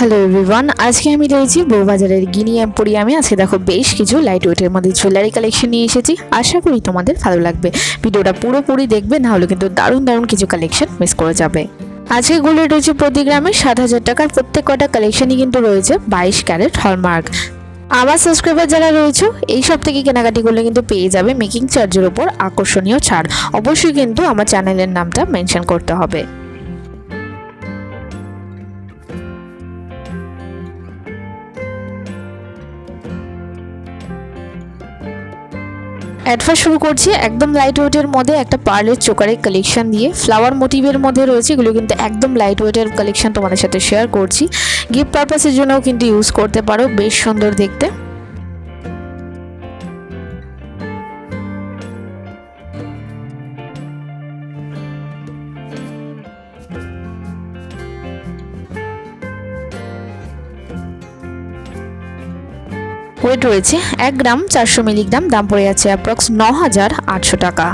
Hello everyone, আজকে আমি রয়েছি বউবাজারের গিনি এম্পোরিয়ামে। আজকে দেখো বেশ কিছু লাইট ওয়েটের মধ্যে জুয়েলারি কালেকশন নিয়ে এসেছি। আশা করি তোমাদের ভালো লাগবে। ভিডিওটা পুরোপুরি দেখবে, না হলে কিন্তু দারুণ দারুণ কিছু কালেকশন মিস করে যাবে। আজকে গোল্ড রয়েছে প্রতি গ্রামে 7,000 টাকার। প্রত্যেক কটা কালেকশনই কিন্তু রয়েছে 22 ক্যারেট হলমার্ক। আমার সাবস্ক্রাইবার যারা রয়েছে এই সব থেকে কেনাকাটি করলে কিন্তু পেয়ে যাবে মেকিং চার্জের ওপর আকর্ষণীয় ছাড়। অবশ্যই কিন্তু আমার চ্যানেলের নামটা মেনশন করতে হবে। অ্যাডভার্স শুরু করছি একদম লাইট ওয়েটের মধ্যে একটা পার্লের চোকারের কালেকশন দিয়ে। ফ্লাওয়ার মোটিভের মধ্যে রয়েছে, এগুলো কিন্তু একদম লাইট ওয়েটের কালেকশন তোমাদের সাথে শেয়ার করছি। গিফট পারপাসের জন্যও কিন্তু ইউজ করতে পারো, বেশ সুন্দর দেখতে। ওয়েট রয়েছে 1 গ্রাম 400 মিলিগ্রাম, দাম পড়ে যাচ্ছে অ্যাপ্রক্স 9,800 টাকা।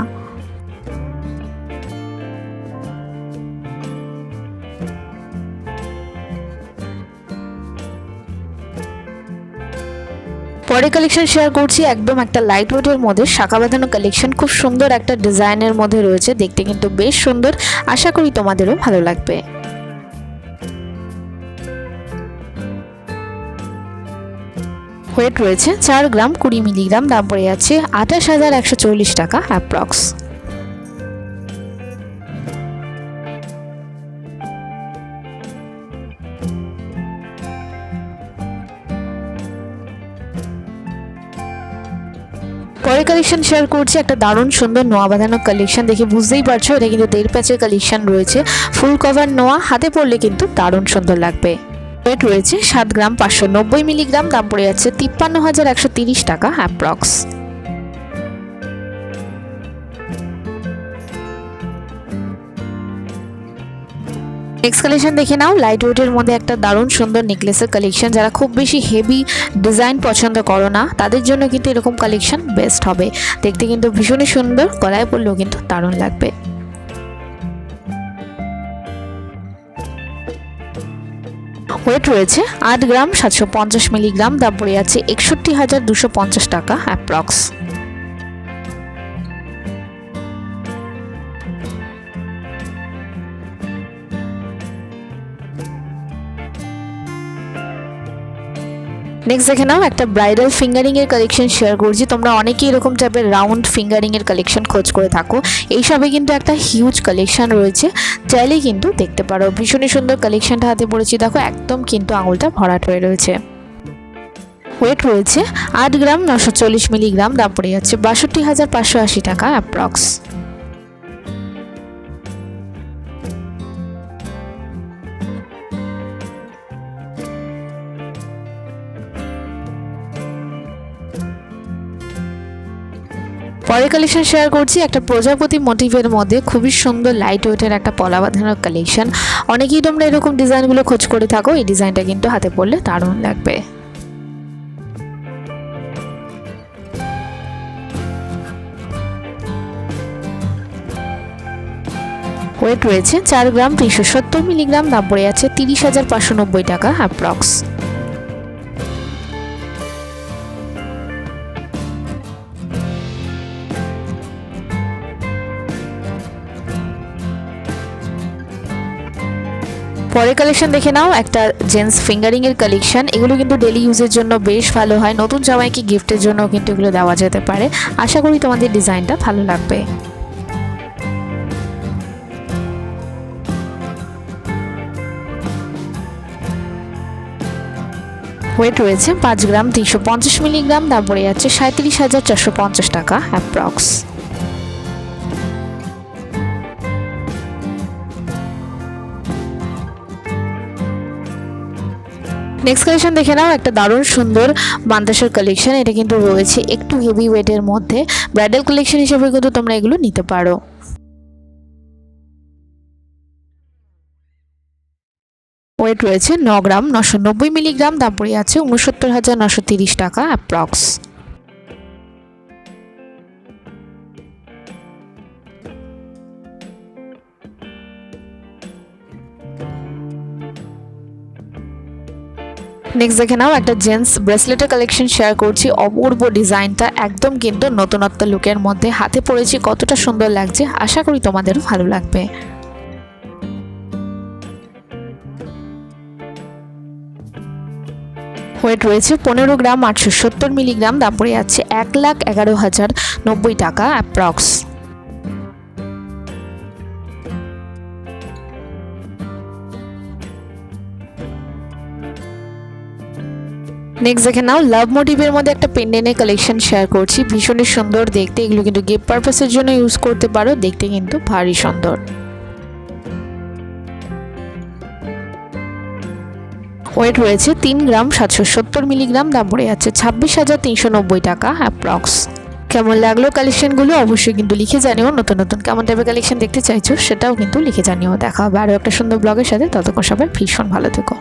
পরে কালেকশন শেয়ার করছি একদম একটা লাইট ওয়েটের মধ্যে শাখা বাঁধানো কালেকশন। খুব সুন্দর একটা ডিজাইনের মধ্যে রয়েছে, দেখতে কিন্তু বেশ সুন্দর। আশা করি তোমাদেরও ভালো লাগবে। ওয়েট রয়েছে 4 গ্রাম 20 মিলিগ্রাম, দাম পড়ে যাচ্ছে 28,140 টাকা অ্যাপ্রক্স। পরে কালেকশন শেয়ার করছি একটা দারুণ সুন্দর নোয়া বাঁধানো কালেকশন। দেখে বুঝতেই পারছো এটা কিন্তু 1.5 প্যাচের কালেকশন রয়েছে। ফুল কভার নোয়া, হাতে পরলে কিন্তু দারুণ সুন্দর লাগবে। ওয়েট রয়েছে 7 গ্রাম 590 মিলিগ্রাম, দাম পড়ে যাচ্ছে 53,130 টাকা অ্যাপ্রক্স। নেক্সট কালেকশন দেখে নাও। লাইট ওয়েটের মধ্যে একটা দারুণ সুন্দর নেকলেসের কালেকশন। যারা খুব বেশি হেভি ডিজাইন পছন্দ করো না তাদের জন্য কিন্তু এরকম কালেকশন বেস্ট হবে। দেখতে কিন্তু ভীষণই সুন্দর, গলায় পরলেও কিন্তু দারুণ লাগবে। ওয়েট রয়েছে 8 গ্রাম 750 মিলিগ্রাম, দাম পড়ে যাচ্ছে 61,250 টাকা অ্যাপ্রক্স। নেক্সট দেখে নাও একটা ব্রাইডাল ফিঙ্গারিং এর কালেকশন শেয়ার করছি। তোমরা অনেকেই এরকম টাইপের রাউন্ড ফিঙ্গারিং এর কালেকশন খোঁজ করে থাকো। এই সবে কিন্তু একটা হিউজ কালেকশন রয়েছে, চাইলেই কিন্তু দেখতে পারো। ভীষণই সুন্দর কালেকশনটা হাতে পড়েছি, দেখো একদম কিন্তু আঙুলটা ভরাট হয়ে রয়েছে। ওয়েট রয়েছে 8 গ্রাম 940 মিলিগ্রাম, দাম পড়ে যাচ্ছে 62,580 টাকা অ্যাপ্রক্স। পরে কালেকশন শেয়ার করছি একটা প্রজাপতি মোটিভের মধ্যে খুবই সুন্দর লাইট ওয়েটের একটা পলা বাঁধানোর কালেকশন। অনেকেই তোমরা এরকম ডিজাইনগুলো খোঁজ করে থাকো, এই ডিজাইনটা কিন্তু হাতে পরলে দারুণ লাগবে। ওয়েট রয়েছে 4 গ্রাম 370 মিলিগ্রাম, দাম পড়ে যাচ্ছে 30,590 টাকা অ্যাপ্রক্স। পরে কালেকশন দেখে নাও একটা জেন্টস ফিঙ্গারিং এর কালেকশন। এগুলো কিন্তু ডেলি ইউজের জন্য বেশ ভালো হয়, নতুন জামাইকে গিফটের জন্য কিন্তু এগুলো দেওয়া যেতে পারে। আশা করি তোমাদের ডিজাইনটা ভালো লাগবে। ওয়েট রয়েছে 5 গ্রাম 350 মিলিগ্রাম, দাম পড়ে যাচ্ছে 37,450 টাকা অ্যাপ্রক্স। নেক্সট কালেকশন দেখে নাও একটা দারুণ সুন্দর বান্দাসের কালেকশন। এটা কিন্তু রয়েছে একটু হেভি ওয়েটের মধ্যে। ব্রাইডাল কালেকশন হিসেবে কিন্তু তোমরা এগুলো নিতে পারো। ওয়েট রয়েছে 9 গ্রাম 990 মিলিগ্রাম, দাম পড়ে যাচ্ছে 69,930 টাকা অ্যাপ্রক্স। নেক্সট দেখে নাও একটা জেন্টস ব্রেসলেটের কালেকশন শেয়ার করছি। অপূর্ব ডিজাইনটা একদম কিন্তু নতুনত্ব লুকের মধ্যে, হাতে পরেছি কতটা সুন্দর লাগছে, আশা করি তোমাদেরও ভালো লাগবে। ওয়েট রয়েছে 15 গ্রাম, 870 মিলিগ্রাম, দাম পড়ে যাচ্ছে 1,11,090 টাকা অ্যাপ্রক্স। নেক্সট দেখে নাও লাভ মোটিভের মধ্যে একটা পেন্ডেন্টের কালেকশন শেয়ার করছি। ভীষণই সুন্দর দেখতে, এগুলো কিন্তু গিফট পারপাসের জন্য ইউজ করতে পারো, দেখতে কিন্তু ভারী সুন্দর। ওয়েট রয়েছে 3 গ্রাম, 770 মিলিগ্রাম, দাম পড়ে যাচ্ছে 26,390 টাকা অ্যাপ্রক্স। কেমন লাগলো কালেকশনগুলো অবশ্যই কিন্তু লিখে জানিও। নতুন নতুন কেমন টাইপের কালেকশন দেখতে চাইছো সেটাও কিন্তু লিখে জানিও। দেখা হবে আরও একটা সুন্দর ব্লগের সাথে, ততক্ষণ সবাই ভীষণ ভালো থেকো।